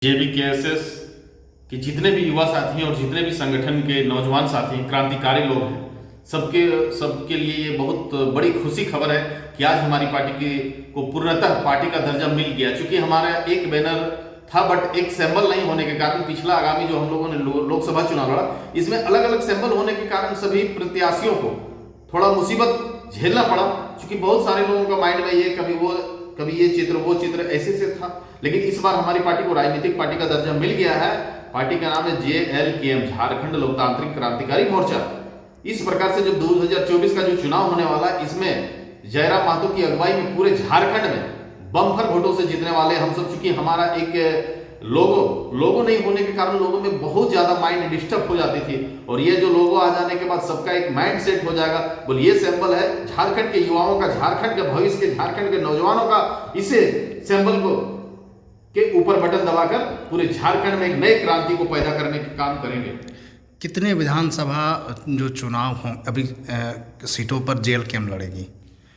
JBKSS के जितने भी युवा साथी हैं और जितने भी संगठन के नौजवान साथी हैं, क्रांतिकारी लोग हैं, सबके लिए ये बहुत बड़ी खुशी खबर है कि आज हमारी पार्टी को पूर्णतः पार्टी का दर्जा मिल गया। चूंकि हमारा एक बैनर था बट एक सिंबल नहीं होने के कारण पिछला आगामी जो हम लोगों ने लोकसभा चुनाव लड़ा, इसमें अलग अलग सिंबल होने के कारण सभी प्रत्याशियों को थोड़ा मुसीबत झेलना पड़ा। क्योंकि बहुत सारे लोगों का माइंड में ये कभी ये चित्र वो चित्र ऐसे से था, लेकिन इस बार हमारी पार्टी को राजनीतिक पार्टी का दर्जा मिल गया है। पार्टी का नाम है JLKM, झारखंड लोकतांत्रिक क्रांतिकारी मोर्चा। इस प्रकार से जब 2024 का जो चुनाव होने वाला है, इसमें जयराम महतो की अगुवाई में पूरे झारखंड में बम्पर वोटों से जीतने वाले हम सब। चूंकि हमारा एक लोगो नहीं होने के कारण लोगों में बहुत ज्यादा माइंड डिस्टर्ब हो जाती थी, और ये जो लोगो आ जाने के बाद सबका एक माइंड सेट हो जाएगा। बोल ये सिंबल है झारखंड के युवाओं का, झारखंड के भविष्य के, झारखंड के नौजवानों का। इसे सिंबल को के ऊपर बटन दबाकर पूरे झारखंड में एक नई क्रांति को पैदा करने का काम करेंगे। कितने विधानसभा जो चुनाव हों अभी सीटों पर JLKM लड़ेगी?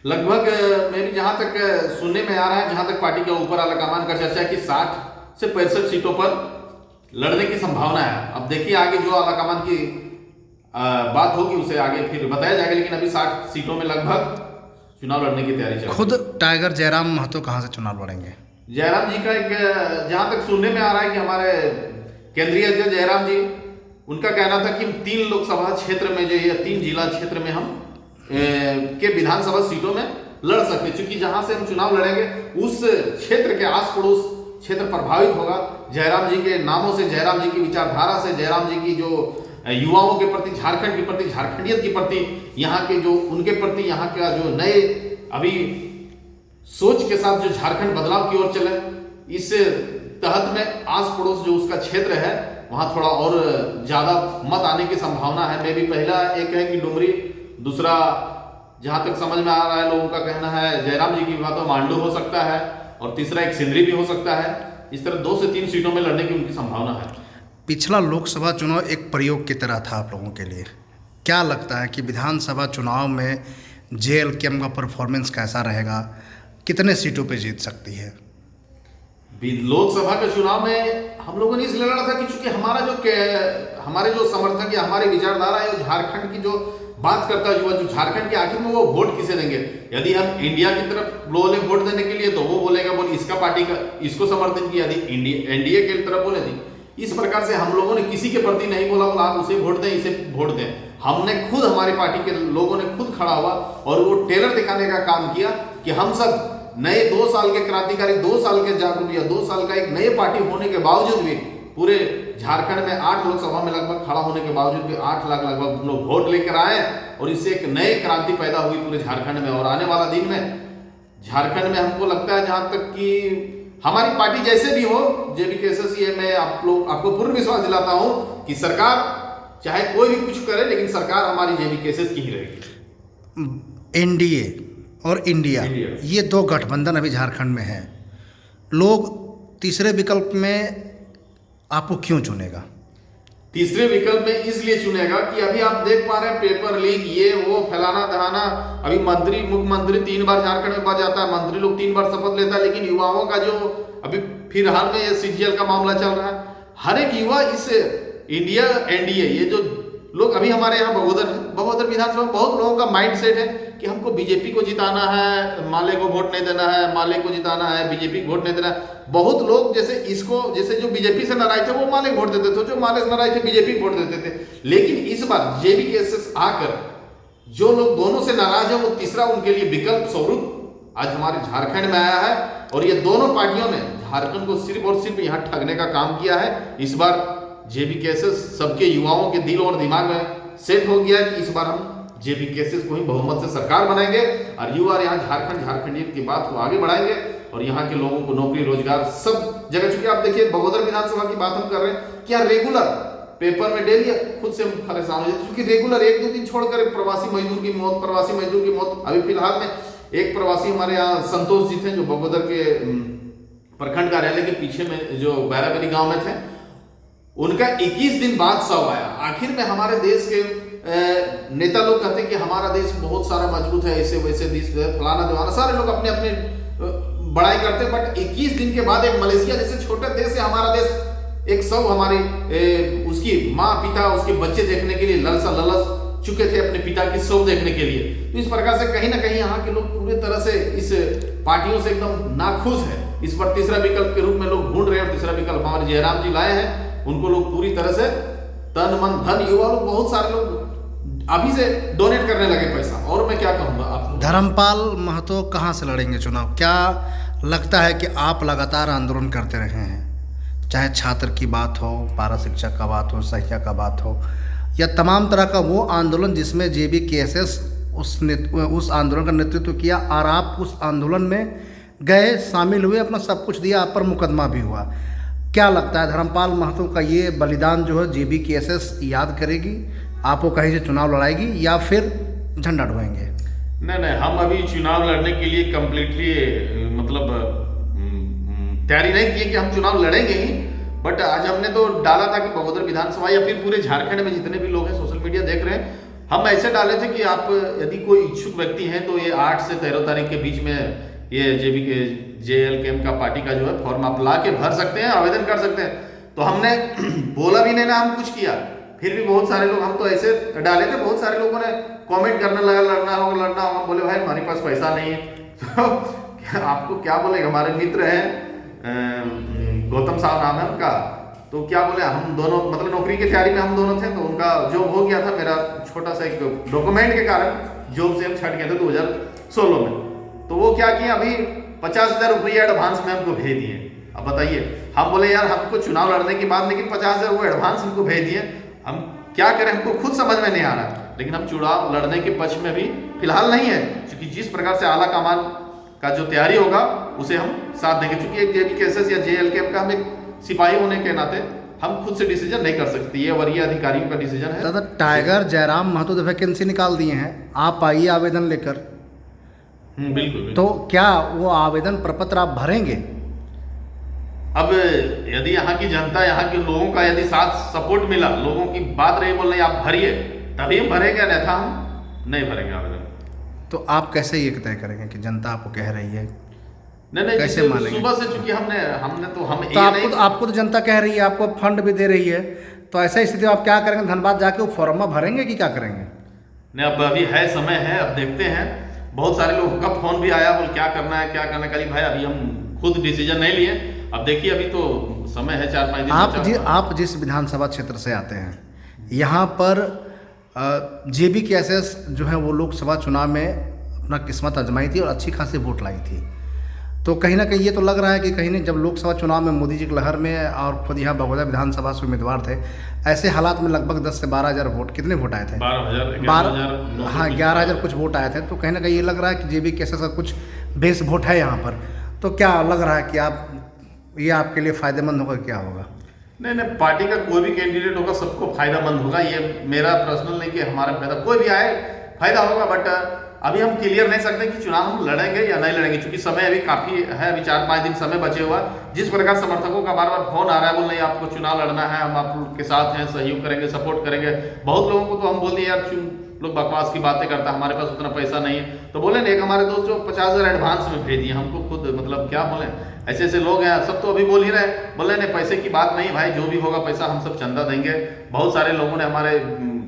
लगभग मेरी जहां तक सुनने में आ रहा है, जहां तक पार्टी के ऊपर आलाकमान का चर्चा है कि 60 से 65 सीटों पर लड़ने की संभावना है। अब देखिए आगे जो आलाकमान की बात होगी उसे आगे फिर बताया जाएगा, लेकिन अभी 60 सीटों में लगभग चुनाव लड़ने की तैयारी चल रही है। खुद टाइगर जयराम महतो कहाँ से चुनाव लड़ेंगे? जयराम जी का एक जहां तक सुनने में आ रहा है कि हमारे केंद्रीय अध्यक्ष जयराम जी, उनका कहना था कि हम 3 लोकसभा क्षेत्र में जो है 3 जिला क्षेत्र में हम के विधानसभा सीटों में लड़ सकते हैं। चूंकि जहां से हम चुनाव लड़ेंगे उस क्षेत्र के आस पड़ोस क्षेत्र प्रभावित होगा जयराम जी के नामों से, जयराम जी की विचारधारा से, जयराम जी की जो युवाओं के प्रति, झारखंड के प्रति, झारखंडियत के प्रति, यहाँ के जो उनके प्रति यहाँ का जो नए अभी सोच के साथ जो झारखंड बदलाव की ओर चले, इस तहत में आस पड़ोस जो उसका क्षेत्र है वहां थोड़ा और ज्यादा मत आने की संभावना है। मे भी पहला एक है कि डुमरी, दूसरा जहां तक समझ में आ रहा है लोगों का कहना है जयराम जी की बात तो मांडू हो सकता है, और तीसरा एक सिंदरी भी हो सकता है। इस तरह 2 से 3 सीटों में लड़ने की उनकी संभावना है। पिछला लोकसभा चुनाव एक प्रयोग की तरह था आप लोगों के लिए। क्या लगता है कि विधानसभा चुनाव में JLKM का परफॉर्मेंस कैसा रहेगा? कितने सीटों पे जीत सकती है? लोकसभा के चुनाव में हम लोगों ने इसलिए लड़ा था कि चूंकि हमारे जो समर्थक या हमारे विचारधारा है झारखंड की जो बात करता है युवा, जो झारखंड के आखिर में वो वोट किसे देंगे। यदि हम इंडिया की तरफ बोले वोट देने के लिए तो वो बोलेगा बोल इसका पार्टी का इसको समर्थन किया, यदि NDA की तरफ बोले थी। इस प्रकार से हम लोगों ने किसी के प्रति नहीं बोला आप उसे वोट दें, इसे वोट दें। हमने खुद, हमारी पार्टी के लोगों ने खुद खड़ा हुआ और वो टेलर दिखाने का काम किया कि हम सब नए 2 साल के क्रांतिकारी, 2 साल के जागरूक या 2 साल का एक नए पार्टी होने के बावजूद भी पूरे झारखंड में 8 लोकसभा में लगभग खड़ा होने के बावजूद भी 8 लाख लगभग हम लोग वोट लेकर आए, और इससे एक नए क्रांति पैदा हुई पूरे झारखंड में। और आने वाला दिन में झारखंड में हमको लगता है, जहां तक कि हमारी पार्टी जैसे भी हो, JBKSS, ये मैं आपको पूर्ण विश्वास दिलाता हूं कि सरकार चाहे कोई भी कुछ करे, लेकिन सरकार हमारी JBKSS की ही रहेगी। NDA और इंडिया, ये 2 गठबंधन अभी झारखंड में है। लोग तीसरे विकल्प में आपको क्यों चुनेगा? तीसरे विकल्प में इसलिए चुनेगा कि अभी आप देख पा रहे हैं पेपर लीक, ये वो फैलाना दहाना। अभी मुख्यमंत्री 3 बार झारखंड में बच जाता है, मंत्री लोग 3 बार शपथ लेता है, लेकिन युवाओं का जो अभी फिलहाल में ये CGL का मामला चल रहा है, हर एक युवा इस इंडिया NDA, ये जो लोग अभी हमारे यहाँ बगोदर विधानसभा बहुत लोगों का माइंड सेट है कि हमको बीजेपी को जिताना है, माले को वोट नहीं देना है, माले को जिताना है, बीजेपी को वोट नहीं देना है। बहुत लोग जैसे जो बीजेपी से नाराज थे वो माले को वोट देते थे, जो माले से नाराज थे बीजेपी को वोट देते थे। लेकिन इस बार JBKSS आकर जो लोग दोनों से नाराज है, वो तीसरा उनके लिए विकल्प स्वरूप आज हमारे झारखंड में आया है। और ये दोनों पार्टियों ने झारखंड को सिर्फ और सिर्फ यहाँ ठगने का काम किया है। इस बार JBKSS सबके युवाओं के दिल और दिमाग में सेट हो गया है कि इस बार हम JBKSS को ही बहुमत से सरकार बनाएंगे, और युवा यहाँ झारखंडियत की बात को आगे बढ़ाएंगे, और यहाँ के लोगों को नौकरी रोजगार सब जगह। चूंकि आप देखिए बगोदर विधानसभा की बात हम कर रहे हैं, क्या रेगुलर पेपर में डेली खुद से परेशान हो जाते, क्योंकि रेगुलर 1-2 दिन छोड़कर प्रवासी मजदूर की मौत। अभी फिलहाल में एक प्रवासी हमारे यहाँ संतोष जी थे, जो बगोदर के प्रखंड कार्यालय के पीछे में जो बैराबरी गांव में थे, उनका 21 दिन बाद शव आया। आखिर में हमारे देश के नेता लोग कहते हैं कि हमारा देश बहुत सारा मजबूत है, ऐसे वैसे देश फलाना दीवाना, सारे लोग अपने अपने बड़ाई करते हैं, बट 21 दिन के बाद एक मलेशिया जैसे छोटे देश से हमारा देश एक सब हमारी उसकी माँ पिता उसके बच्चे देखने के लिए ललच चुके थे अपने पिता की शव देखने के लिए। तो इस प्रकार से कहीं ना कहीं यहाँ के लोग पूरे तरह से इस पार्टियों से एकदम नाखुश है। इस पर तीसरा विकल्प के रूप में लोग ढूंढ रहे हैं, और तीसरा विकल्प हमारे जयराम जी लाए हैं। उनको लोग पूरी तरह से तन मन धन, युवा लोग बहुत सारे लोग अभी से डोनेट करने लगे पैसा। और मैं क्या कहूँगा आपको, धर्मपाल महतो कहाँ से लड़ेंगे चुनाव? क्या लगता है कि आप लगातार आंदोलन करते रहे हैं, चाहे छात्र की बात हो, पारा शिक्षक का बात हो, सहिया का बात हो, या तमाम तरह का वो आंदोलन जिसमें JBKSS उस आंदोलन का नेतृत्व किया, और आप उस आंदोलन में गए, शामिल हुए, अपना सब कुछ दिया, आप पर मुकदमा भी हुआ। क्या लगता है धर्मपाल महतो का ये बलिदान जो है JBKSS याद करेगी, आपको कहीं से चुनाव लड़ाएगी, या फिर झंडा ढोएंगे? नहीं, हम अभी चुनाव लड़ने के लिए कम्प्लीटली मतलब तैयारी नहीं किए कि हम चुनाव लड़ेंगे ही। बट आज हमने तो डाला था कि बगोदर विधानसभा या फिर पूरे झारखंड में जितने भी लोग हैं सोशल मीडिया देख रहे हैं, हम ऐसे डाले थे कि आप यदि कोई इच्छुक व्यक्ति हैं तो ये 8 से 13 तारीख के बीच में ये JLKM का पार्टी का जो है फॉर्म आप ला के भर सकते हैं, आवेदन कर सकते हैं। तो हमने बोला भी नहीं ना हम कुछ किया, फिर भी बहुत सारे लोग, हम तो ऐसे डाले थे, बहुत सारे लोगों ने कमेंट करने लगा लड़ना होगा। बोले भाई हमारे पास पैसा नहीं है। तो आपको क्या बोले, हमारे मित्र हैं गौतम साहब नाम है उनका, तो क्या बोले, हम दोनों मतलब नौकरी की तैयारी में हम दोनों थे, तो उनका जॉब हो गया था, मेरा छोटा सा एक डॉक्यूमेंट के कारण जॉब से हम छट गए थे 2016 में। तो वो क्या किया, अभी 50,000 रुपये एडवांस में हमको भेज दिए। अब बताइए, हम बोले यार हमको चुनाव लड़ने की बात, लेकिन 50,000 वो एडवांस हमको भेज दिए, हम क्या करें, हमको खुद समझ में नहीं आ रहा। लेकिन हम चुनाव लड़ने के पक्ष में भी फिलहाल नहीं है, क्योंकि जिस प्रकार से आला कमान का जो तैयारी होगा उसे हम साथ देंगे। क्योंकि एक JBKSS या JLKM का हम एक सिपाही होने के नाते हम खुद से डिसीजन नहीं कर सकते, ये वरीय अधिकारियों का डिसीजन है। दादा, टाइगर जयराम महतो तो वैकेंसी निकाल दिए हैं, आप आइए आवेदन लेकर। बिल्कुल। तो क्या वो आवेदन प्रपत्र आप भरेंगे? अब यदि यहाँ की जनता, यहाँ के लोगों का यदि साथ सपोर्ट मिला, लोगों की बात रही बोल रही आप भरिए, तभी हम भरेंगे, अन्यथा हम नहीं भरेंगे आवेदन। तो आप कैसे ये तय करेंगे कि जनता आपको कह रही है? नहीं, कैसे मानेंगे? सुबह से चूंकि हमने तो हम तो आपको तो जनता कह रही है, आपको फंड भी दे रही है, तो ऐसा स्थिति में आप क्या करेंगे? धनबाद जाके वो फॉर्म भरेंगे कि क्या करेंगे? नहीं, अब अभी है, समय है, अब देखते हैं। बहुत सारे लोगों का फोन भी आया, बोल क्या करना है, क्या करना है। भाई अभी हम खुद डिसीजन नहीं लिए, अब देखिए अभी तो समय है 4-5 दिन। आप जिस विधानसभा क्षेत्र से आते हैं, यहाँ पर JBKSS जो है वो लोकसभा चुनाव में अपना किस्मत आजमाई थी और अच्छी खासी वोट लाई थी। तो कहीं ना कहीं ये तो लग रहा है कि कहीं नहीं, जब लोकसभा चुनाव में मोदी जी की लहर में और खुद यहाँ बगोदर विधानसभा से उम्मीदवार थे, ऐसे हालात में लगभग 10 से 12,000 वोट, कितने वोट आए थे? 12,000 हाँ 11,000 कुछ वोट आए थे। तो कहीं ना कहीं ये लग रहा है कि JBKSS का कुछ बेस वोट है यहाँ पर। तो क्या लग रहा है कि ये आपके लिए फ़ायदेमंद होगा, क्या होगा? नहीं, पार्टी का कोई भी कैंडिडेट होगा सबको फायदेमंद होगा। ये मेरा पर्सनल नहीं कि हमारा फायदा, कोई भी आए फायदा होगा। बट अभी हम क्लियर नहीं सकते कि चुनाव हम लड़ेंगे या नहीं लड़ेंगे, क्योंकि समय अभी काफी है, अभी 4-5 दिन समय बचे हुआ। जिस प्रकार समर्थकों का बार बार फोन आ रहा है, बोल नहीं आपको चुनाव लड़ना है, हम आप के साथ हैं, सहयोग करेंगे, सपोर्ट करेंगे। बहुत लोगों को तो हम बोल दिए यार लोग बकवास की बातें करता है, हमारे पास उतना पैसा नहीं है। तो बोले नहीं, एक हमारे दोस्त जो 50,000 एडवांस में भेज दिए हमको, खुद मतलब क्या बोले, ऐसे ऐसे लोग हैं, सब तो अभी बोल ही रहे, बोले नहीं पैसे की बात नहीं भाई, जो भी होगा पैसा हम सब चंदा देंगे। बहुत सारे लोगों ने, हमारे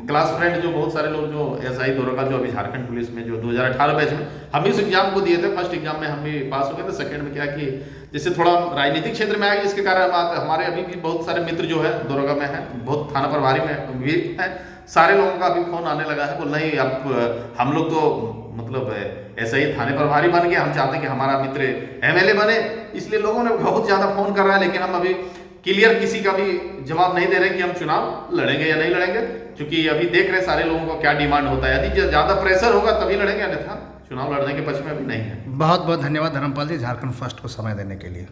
क्लास फ्रेंड जो बहुत सारे लोग जो SI दौरा का जो अभी झारखंड पुलिस में जो 2018 बैच में हम इस एग्जाम को दिए थे, फर्स्ट एग्जाम में हम भी पास हो गए थे। सेकंड में क्या कि जैसे थोड़ा राजनीतिक क्षेत्र में आ गए, इसके कारण हमारे अभी भी बहुत सारे मित्र जो है दौरा में है, बहुत थाना प्रभारी में भी है, सारे लोगों का अभी फोन आने लगा है, बोल नहीं अब हम लोग तो मतलब ऐसा ही थाने प्रभारी बन गए, हम चाहते हैं कि हमारा मित्र MLA बने। इसलिए लोगों ने बहुत ज्यादा फोन कर रहा है, लेकिन हम अभी क्लियर किसी का भी जवाब नहीं दे रहे कि हम चुनाव लड़ेंगे या नहीं लड़ेंगे, क्योंकि अभी देख रहे सारे लोगों का क्या डिमांड होता है। यदि ज्यादा प्रेशर होगा तभी लड़ेंगे, अन्यथा चुनाव लड़ने के पक्ष में अभी नहीं है। बहुत बहुत धन्यवाद धर्मपाल जी, झारखंड फर्स्ट को समय देने के लिए।